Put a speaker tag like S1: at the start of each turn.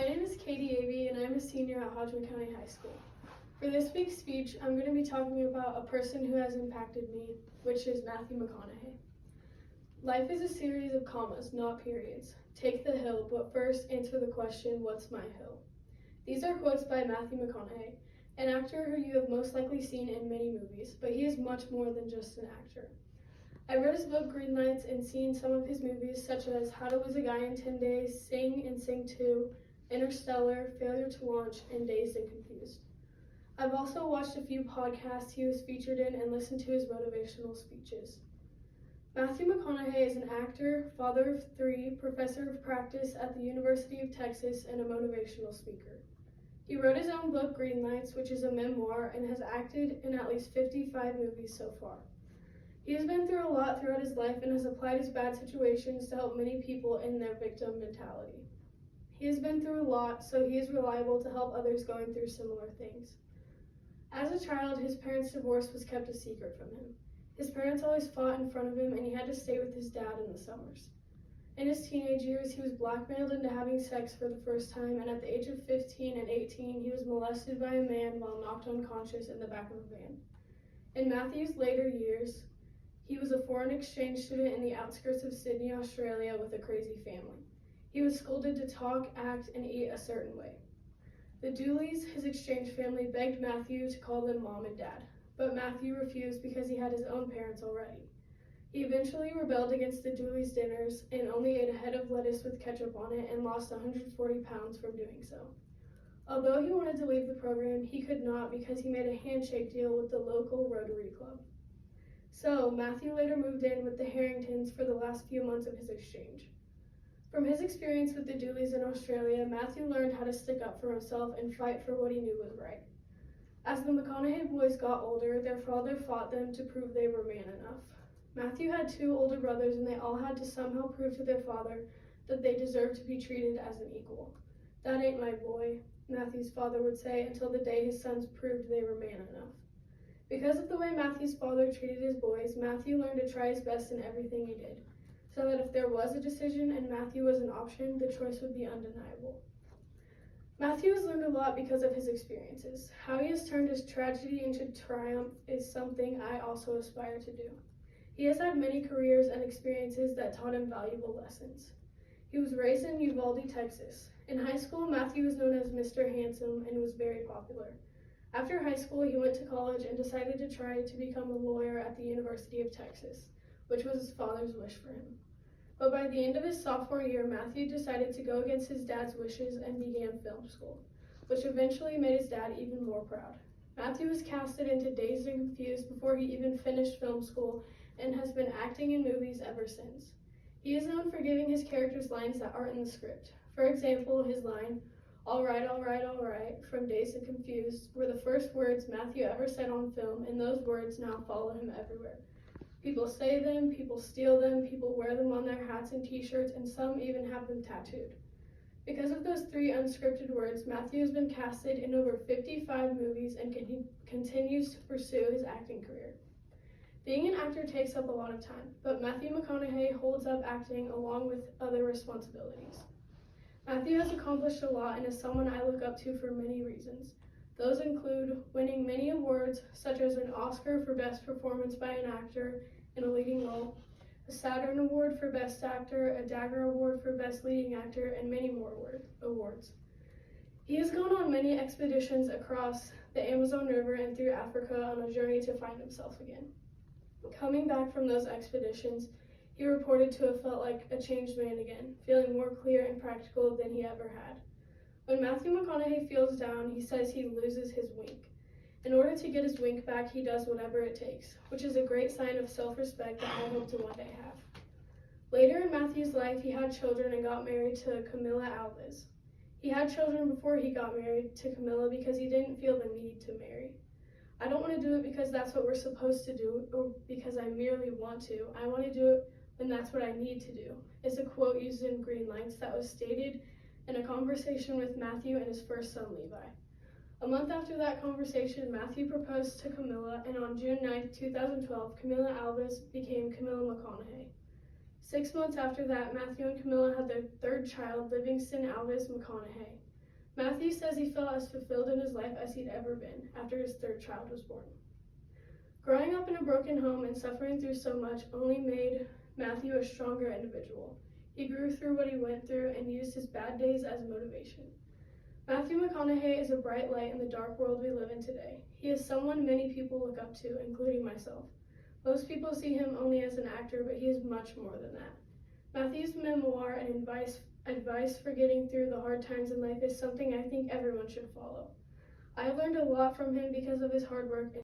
S1: name is Katie Avey, and I'm a senior at Hodgman County High School. For this week's speech, I'm going to be talking about a person who has impacted me, which is Matthew McConaughey. Life is a series of commas, not periods. Take the hill, but first answer the question, what's my hill? These are quotes by Matthew McConaughey, an actor who you have most likely seen in many movies, but he is much more than just an actor. I read his book Green Lights and seen some of his movies such as How to Lose a Guy in 10 Days, Sing and Sing 2, Interstellar, Failure to Launch, and Dazed and Confused. I've also watched a few podcasts he was featured in and listened to his motivational speeches. Matthew McConaughey is an actor, father of 3, professor of practice at the University of Texas, and a motivational speaker. He wrote his own book, Green Lights, which is a memoir, and has acted in at least 55 movies so far. He has been through a lot throughout his life and has applied his bad situations to help many people in their victim mentality. He has been through a lot, so he is reliable to help others going through similar things. As a child, his parents' divorce was kept a secret from him. His parents always fought in front of him, and he had to stay with his dad in the summers. In his teenage years, he was blackmailed into having sex for the first time, and at the age of 15 and 18, he was molested by a man while knocked unconscious in the back of a van. In Matthew's later years, he was a foreign exchange student in the outskirts of Sydney, Australia, with a crazy family. He was scolded to talk, act, and eat a certain way. The Dooleys, his exchange family, begged Matthew to call them mom and dad, but Matthew refused because he had his own parents already. He eventually rebelled against the Dooleys' dinners and only ate a head of lettuce with ketchup on it and lost 140 pounds from doing so. Although he wanted to leave the program, he could not because he made a handshake deal with the local Rotary Club. So, Matthew later moved in with the Harringtons for the last few months of his exchange. From his experience with the Dooleys in Australia, Matthew learned how to stick up for himself and fight for what he knew was right. As the McConaughey boys got older, their father fought them to prove they were man enough. Matthew had 2 older brothers, and they all had to somehow prove to their father that they deserved to be treated as an equal. "That ain't my boy," Matthew's father would say until the day his sons proved they were man enough. Because of the way Matthew's father treated his boys, Matthew learned to try his best in everything he did, so that if there was a decision and Matthew was an option, the choice would be undeniable. Matthew has learned a lot because of his experiences. How he has turned his tragedy into triumph is something I also aspire to do. He has had many careers and experiences that taught him valuable lessons. He was raised in Uvalde, Texas. In high school, Matthew was known as Mr. Handsome and was very popular. After high school, he went to college and decided to try to become a lawyer at the University of Texas, which was his father's wish for him. But by the end of his sophomore year, Matthew decided to go against his dad's wishes and began film school, which eventually made his dad even more proud. Matthew was casted into Dazed and Confused before he even finished film school and has been acting in movies ever since. He is known for giving his characters lines that aren't in the script. For example, his line, all right, from Dazed and Confused, were the first words Matthew ever said on film, and those words now follow him everywhere. People say them, people steal them, people wear them on their hats and t-shirts, and some even have them tattooed. Because of those 3 unscripted words, Matthew has been casted in over 55 movies and continues to pursue his acting career. Being an actor takes up a lot of time, but Matthew McConaughey holds up acting along with other responsibilities. Matthew has accomplished a lot and is someone I look up to for many reasons. Those include winning many awards, such as an Oscar for Best Performance by an Actor in a Leading Role, a Saturn Award for Best Actor, a Dagger Award for Best Leading Actor, and many more awards. He has gone on many expeditions across the Amazon River and through Africa on a journey to find himself again. Coming back from those expeditions, he reported to have felt like a changed man again, feeling more clear and practical than he ever had. When Matthew McConaughey feels down, he says he loses his wink. In order to get his wink back, he does whatever it takes, which is a great sign of self-respect that I hope to one day have. Later in Matthew's life, he had children and got married to Camila Alves. He had children before he got married to Camila because he didn't feel the need to marry. I don't want to do it because that's what we're supposed to do or because I merely want to. I want to do it when that's what I need to do. It's a quote used in Green Lights that was stated in a conversation with Matthew and his first son, Levi. A month after that conversation, Matthew proposed to Camila, and on June 9, 2012, Camila Alves became Camila McConaughey. 6 months after that, Matthew and Camila had their 3rd child, Livingston Alves McConaughey. Matthew says he felt as fulfilled in his life as he'd ever been after his third child was born. Growing up in a broken home and suffering through so much only made Matthew a stronger individual. He grew through what he went through and used his bad days as motivation. Matthew McConaughey is a bright light in the dark world we live in today. He is someone many people look up to, including myself. Most people see him only as an actor, but he is much more than that. Matthew's memoir and advice for getting through the hard times in life is something I think everyone should follow. I have learned a lot from him because of his hard work